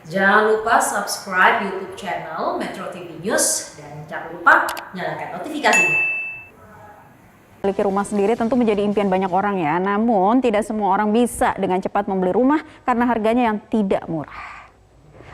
Jangan lupa subscribe YouTube channel Metro TV News dan jangan lupa nyalakan notifikasinya. Memiliki rumah sendiri tentu menjadi impian banyak orang ya, namun tidak semua orang bisa dengan cepat membeli rumah karena harganya yang tidak murah.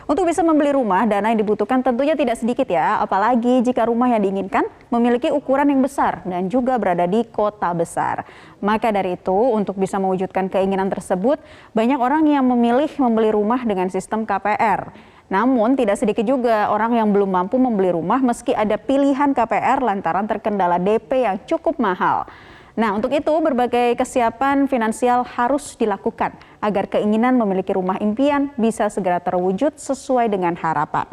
Untuk bisa membeli rumah, dana yang dibutuhkan tentunya tidak sedikit ya, apalagi jika rumah yang diinginkan memiliki ukuran yang besar dan juga berada di kota besar. Maka dari itu, untuk bisa mewujudkan keinginan tersebut, banyak orang yang memilih membeli rumah dengan sistem KPR. Namun tidak sedikit juga orang yang belum mampu membeli rumah meski ada pilihan KPR lantaran terkendala DP yang cukup mahal. Nah, untuk itu berbagai kesiapan finansial harus dilakukan agar keinginan memiliki rumah impian bisa segera terwujud sesuai dengan harapan.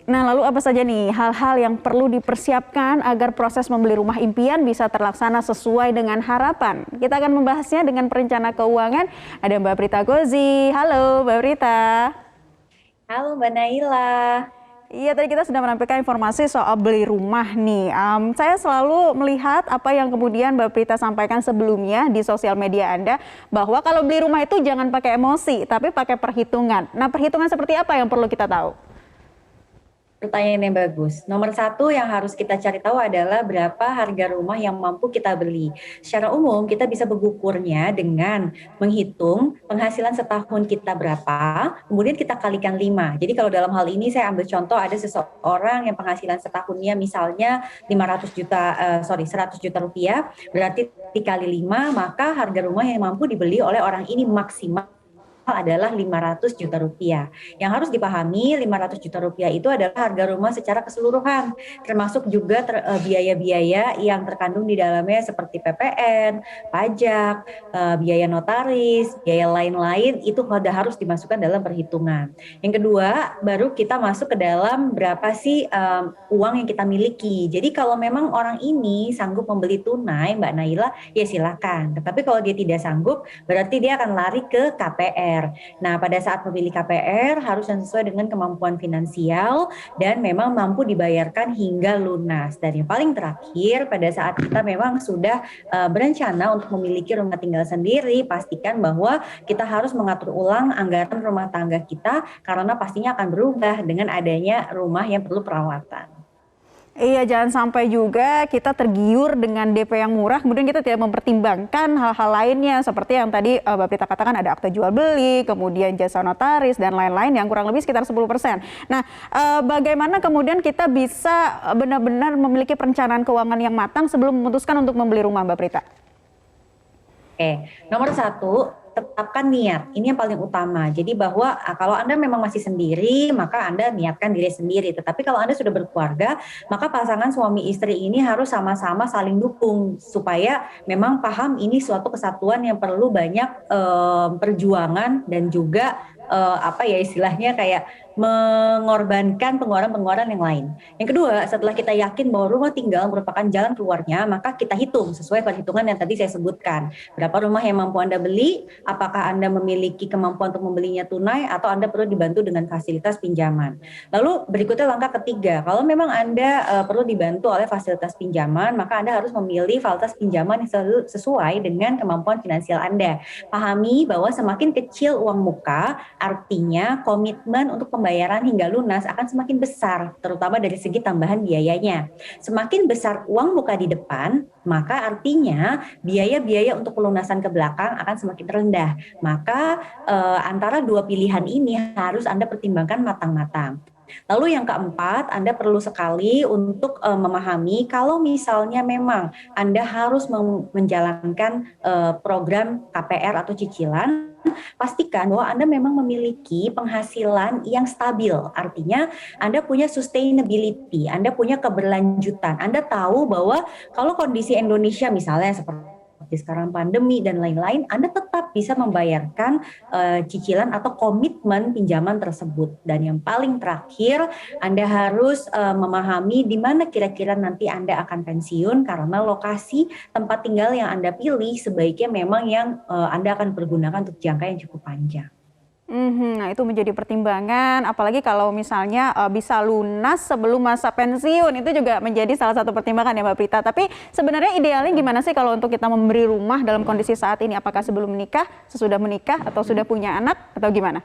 Nah, lalu apa saja nih hal-hal yang perlu dipersiapkan agar proses membeli rumah impian bisa terlaksana sesuai dengan harapan? Kita akan membahasnya dengan perencana keuangan. Ada Mbak Prita Gozi. Halo Mbak Prita. Halo Mbak Naila. Iya, tadi kita sudah menampilkan informasi soal beli rumah nih. Saya selalu melihat apa yang kemudian Mbak Prita sampaikan sebelumnya di sosial media Anda, bahwa kalau beli rumah itu jangan pakai emosi, tapi pakai perhitungan. Nah, perhitungan seperti apa yang perlu kita tahu? Pertanyaan yang bagus. Nomor satu yang harus kita cari tahu adalah berapa harga rumah yang mampu kita beli. Secara umum kita bisa mengukurnya dengan menghitung penghasilan setahun kita berapa, kemudian kita kalikan 5. Jadi kalau dalam hal ini saya ambil contoh ada seseorang yang penghasilan setahunnya misalnya 100 juta rupiah, berarti dikali 5, maka harga rumah yang mampu dibeli oleh orang ini maksimal adalah 500 juta rupiah. Yang harus dipahami 500 juta rupiah itu adalah harga rumah secara keseluruhan, termasuk juga biaya-biaya yang terkandung di dalamnya seperti PPN, pajak, biaya notaris, biaya lain-lain itu sudah harus dimasukkan dalam perhitungan. Yang kedua, baru kita masuk ke dalam berapa sih uang yang kita miliki. Jadi kalau memang orang ini sanggup membeli tunai, Mbak Naila, ya silakan. Tetapi kalau dia tidak sanggup, berarti dia akan lari ke KPR. Nah, pada saat memilih KPR harus sesuai dengan kemampuan finansial dan memang mampu dibayarkan hingga lunas. Dan yang paling terakhir, pada saat kita memang sudah berencana untuk memiliki rumah tinggal sendiri, pastikan bahwa kita harus mengatur ulang anggaran rumah tangga kita karena pastinya akan berubah dengan adanya rumah yang perlu perawatan. Iya, jangan sampai juga kita tergiur dengan DP yang murah, kemudian kita tidak mempertimbangkan hal-hal lainnya seperti yang tadi Mbak Prita katakan, ada akte jual beli, kemudian jasa notaris dan lain-lain yang kurang lebih sekitar 10%. Nah, bagaimana kemudian kita bisa benar-benar memiliki perencanaan keuangan yang matang sebelum memutuskan untuk membeli rumah, Mbak Prita? Oke, nomor satu, tetapkan niat. Ini yang paling utama. Jadi bahwa kalau Anda memang masih sendiri, maka Anda niatkan diri sendiri. Tetapi kalau Anda sudah berkeluarga, maka pasangan suami istri ini harus sama-sama saling dukung supaya memang paham ini suatu kesatuan yang perlu banyak perjuangan dan juga istilahnya kayak mengorbankan pengeluaran-pengeluaran yang lain. Yang kedua, setelah kita yakin bahwa rumah tinggal merupakan jalan keluarnya, maka kita hitung sesuai perhitungan yang tadi saya sebutkan. Berapa rumah yang mampu Anda beli, apakah Anda memiliki kemampuan untuk membelinya tunai atau Anda perlu dibantu dengan fasilitas pinjaman. Lalu berikutnya langkah ketiga, kalau memang Anda perlu dibantu oleh fasilitas pinjaman, maka Anda harus memilih fasilitas pinjaman yang sesuai dengan kemampuan finansial Anda. Pahami bahwa semakin kecil uang muka, artinya komitmen untuk pembayaran hingga lunas akan semakin besar, terutama dari segi tambahan biayanya. Semakin besar uang muka di depan, maka artinya biaya-biaya untuk pelunasan ke belakang akan semakin rendah. Maka antara dua pilihan ini harus Anda pertimbangkan matang-matang. Lalu yang keempat, Anda perlu sekali untuk memahami kalau misalnya memang Anda harus menjalankan program KPR atau cicilan, pastikan bahwa Anda memang memiliki penghasilan yang stabil. Artinya Anda punya sustainability, Anda punya keberlanjutan. Anda tahu bahwa kalau kondisi Indonesia misalnya seperti sekarang pandemi dan lain-lain, Anda tetap bisa membayarkan cicilan atau komitmen pinjaman tersebut. Dan yang paling terakhir, Anda harus memahami di mana kira-kira nanti Anda akan pensiun karena lokasi tempat tinggal yang Anda pilih sebaiknya memang yang Anda akan pergunakan untuk jangka yang cukup panjang. Nah, itu menjadi pertimbangan, apalagi kalau misalnya bisa lunas sebelum masa pensiun, itu juga menjadi salah satu pertimbangan ya Mbak Prita. Tapi sebenarnya idealnya gimana sih kalau untuk kita memberi rumah dalam kondisi saat ini? Apakah sebelum menikah, sesudah menikah, atau sudah punya anak, atau gimana?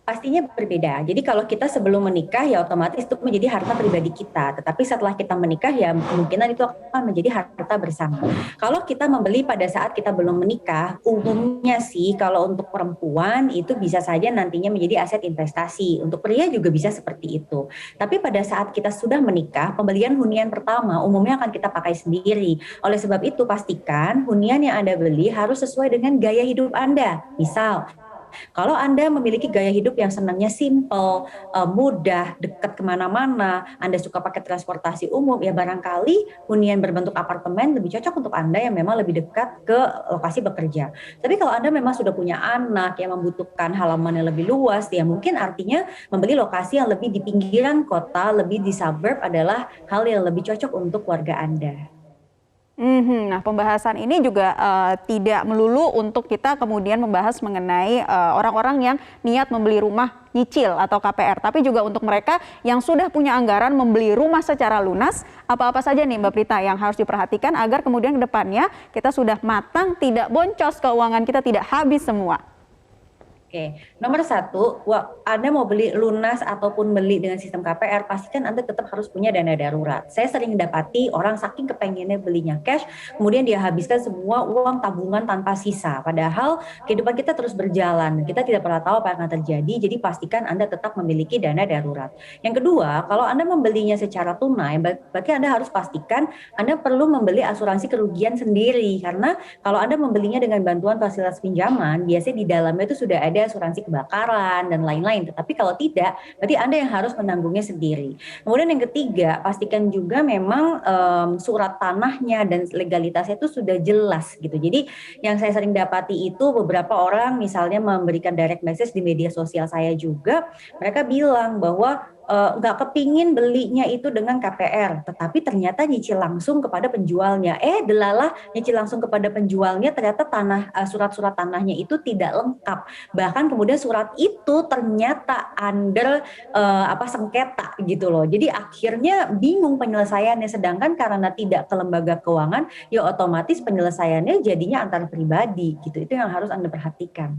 Pastinya berbeda. Jadi kalau kita sebelum menikah ya otomatis itu menjadi harta pribadi kita. Tetapi setelah kita menikah ya kemungkinan itu akan menjadi harta bersama. Kalau kita membeli pada saat kita belum menikah, umumnya sih kalau untuk perempuan itu bisa saja nantinya menjadi aset investasi. Untuk pria juga bisa seperti itu. Tapi pada saat kita sudah menikah, pembelian hunian pertama umumnya akan kita pakai sendiri. Oleh sebab itu pastikan hunian yang Anda beli harus sesuai dengan gaya hidup Anda. Misal, kalau Anda memiliki gaya hidup yang senangnya simple, mudah, dekat kemana-mana, Anda suka pakai transportasi umum, ya barangkali hunian berbentuk apartemen lebih cocok untuk Anda yang memang lebih dekat ke lokasi bekerja. Tapi kalau Anda memang sudah punya anak yang membutuhkan halaman yang lebih luas, ya mungkin artinya membeli lokasi yang lebih di pinggiran kota, lebih di suburb adalah hal yang lebih cocok untuk keluarga Anda. Nah, pembahasan ini juga tidak melulu untuk kita kemudian membahas mengenai orang-orang yang niat membeli rumah nyicil atau KPR, tapi juga untuk mereka yang sudah punya anggaran membeli rumah secara lunas. Apa-apa saja nih Mbak Prita yang harus diperhatikan agar kemudian ke depannya kita sudah matang, tidak boncos keuangan kita, tidak habis semua. Oke, nomor satu, Anda mau beli lunas ataupun beli dengan sistem KPR, pastikan Anda tetap harus punya dana darurat. Saya sering dapati orang saking kepengennya belinya cash, kemudian dia habiskan semua uang tabungan tanpa sisa. Padahal kehidupan kita terus berjalan, kita tidak pernah tahu apa yang akan terjadi, jadi pastikan Anda tetap memiliki dana darurat. Yang kedua, kalau Anda membelinya secara tunai, berarti Anda harus pastikan Anda perlu membeli asuransi kerugian sendiri, karena kalau Anda membelinya dengan bantuan fasilitas pinjaman, biasanya di dalamnya itu sudah ada asuransi kebakaran dan lain-lain. Tetapi kalau tidak, berarti Anda yang harus menanggungnya sendiri. Kemudian yang ketiga, pastikan juga memang surat tanahnya dan legalitasnya itu sudah jelas gitu. Jadi yang saya sering dapati itu beberapa orang misalnya memberikan direct message di media sosial saya juga, mereka bilang bahwa nggak kepingin belinya itu dengan KPR, tetapi ternyata nyicil langsung kepada penjualnya. Delalah nyicil langsung kepada penjualnya, ternyata surat-surat tanahnya itu tidak lengkap. Bahkan kemudian surat itu ternyata under sengketa gitu loh. Jadi akhirnya bingung penyelesaiannya. Sedangkan karena tidak ke lembaga keuangan, ya otomatis penyelesaiannya jadinya antar pribadi gitu. Itu yang harus Anda perhatikan.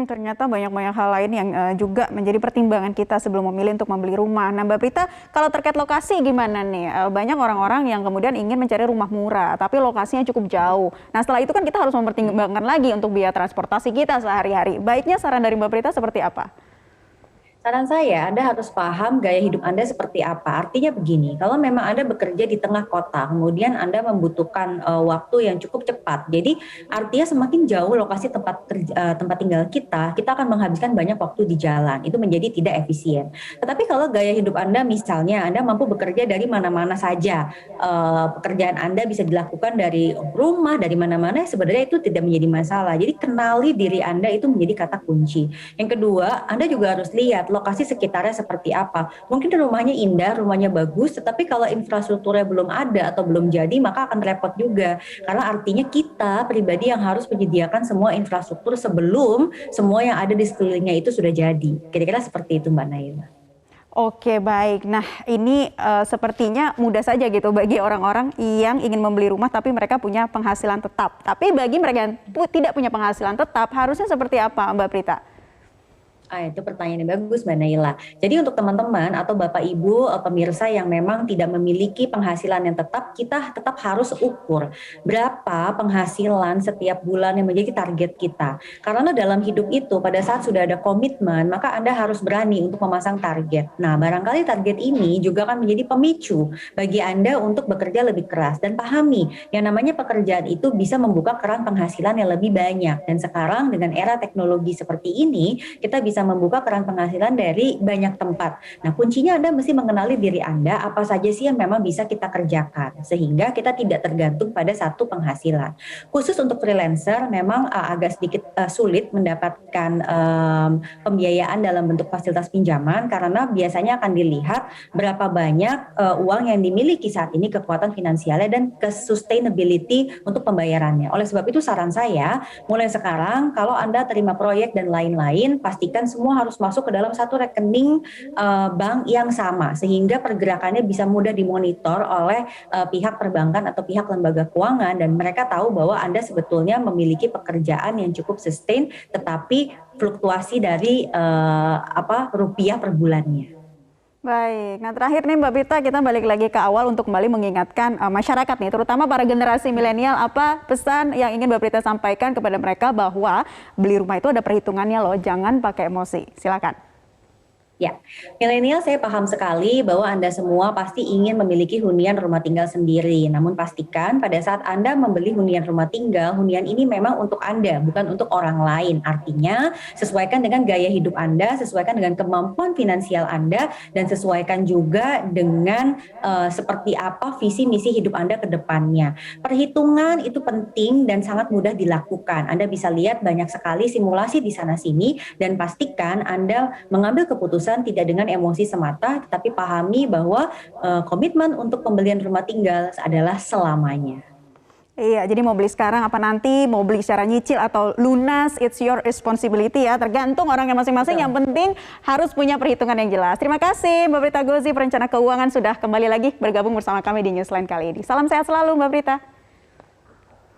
Ternyata banyak-banyak hal lain yang juga menjadi pertimbangan kita sebelum memilih untuk membeli rumah. Nah, Mbak Prita, kalau terkait lokasi gimana nih? Banyak orang-orang yang kemudian ingin mencari rumah murah, tapi lokasinya cukup jauh. Nah, setelah itu kan kita harus mempertimbangkan lagi untuk biaya transportasi kita sehari-hari. Baiknya saran dari Mbak Prita seperti apa? Saran saya, Anda harus paham gaya hidup Anda seperti apa. Artinya begini, kalau memang Anda bekerja di tengah kota, kemudian Anda membutuhkan waktu yang cukup cepat. Jadi artinya semakin jauh lokasi tempat tinggal kita akan menghabiskan banyak waktu di jalan. Itu menjadi tidak efisien. Tetapi kalau gaya hidup Anda misalnya Anda mampu bekerja dari mana-mana saja, pekerjaan Anda bisa dilakukan dari rumah, dari mana-mana, sebenarnya itu tidak menjadi masalah. Jadi kenali diri Anda itu menjadi kata kunci. Yang kedua, Anda juga harus lihat lokasi sekitarnya seperti apa. Mungkin rumahnya indah, rumahnya bagus, tetapi kalau infrastrukturnya belum ada atau belum jadi, maka akan repot juga. Karena artinya kita pribadi yang harus menyediakan semua infrastruktur sebelum semua yang ada di sekelilingnya itu sudah jadi. Kira-kira seperti itu Mbak Naila. Oke, baik. Nah, ini sepertinya mudah saja gitu bagi orang-orang yang ingin membeli rumah tapi mereka punya penghasilan tetap. Tapi bagi mereka yang tidak punya penghasilan tetap, harusnya seperti apa Mbak Prita? Itu pertanyaan yang bagus Mbak Naila. Jadi untuk teman-teman atau Bapak Ibu pemirsa yang memang tidak memiliki penghasilan yang tetap, kita tetap harus ukur berapa penghasilan setiap bulan yang menjadi target kita. Karena dalam hidup itu pada saat sudah ada komitmen, maka Anda harus berani untuk memasang target. Nah, barangkali target ini juga akan menjadi pemicu bagi Anda untuk bekerja lebih keras dan pahami yang namanya pekerjaan itu bisa membuka keran penghasilan yang lebih banyak. Dan sekarang dengan era teknologi seperti ini, kita bisa bisa membuka keran penghasilan dari banyak tempat. Nah, kuncinya Anda mesti mengenali diri Anda, apa saja sih yang memang bisa kita kerjakan, sehingga kita tidak tergantung pada satu penghasilan. Khusus untuk freelancer, memang agak sedikit sulit mendapatkan pembiayaan dalam bentuk fasilitas pinjaman, karena biasanya akan dilihat berapa banyak uang yang dimiliki saat ini, kekuatan finansialnya, dan sustainability untuk pembayarannya. Oleh sebab itu saran saya, mulai sekarang kalau Anda terima proyek dan lain-lain, pastikan semua harus masuk ke dalam satu rekening bank yang sama, sehingga pergerakannya bisa mudah dimonitor oleh pihak perbankan atau pihak lembaga keuangan, dan mereka tahu bahwa Anda sebetulnya memiliki pekerjaan yang cukup sustain, tetapi fluktuasi dari rupiah per bulannya. Baik, nah terakhir nih Mbak Prita, kita balik lagi ke awal untuk kembali mengingatkan masyarakat nih, terutama para generasi milenial, apa pesan yang ingin Mbak Prita sampaikan kepada mereka bahwa beli rumah itu ada perhitungannya loh, jangan pakai emosi. Silakan. Ya, milenial saya paham sekali bahwa Anda semua pasti ingin memiliki hunian rumah tinggal sendiri. Namun pastikan pada saat Anda membeli hunian rumah tinggal, hunian ini memang untuk Anda, bukan untuk orang lain. Artinya, sesuaikan dengan gaya hidup Anda, sesuaikan dengan kemampuan finansial Anda, dan sesuaikan juga dengan seperti apa visi misi hidup Anda ke depannya. Perhitungan itu penting dan sangat mudah dilakukan. Anda bisa lihat banyak sekali simulasi di sana-sini, dan pastikan Anda mengambil keputusan tidak dengan emosi semata, tetapi pahami bahwa komitmen untuk pembelian rumah tinggal adalah selamanya. Iya, jadi mau beli sekarang apa nanti, mau beli secara nyicil atau lunas, it's your responsibility ya, tergantung orangnya masing-masing. Yang penting harus punya perhitungan yang jelas. Terima kasih Mbak Prita Gozi, perencana keuangan, sudah kembali lagi bergabung bersama kami di Newsline kali ini. Salam sehat selalu Mbak Prita.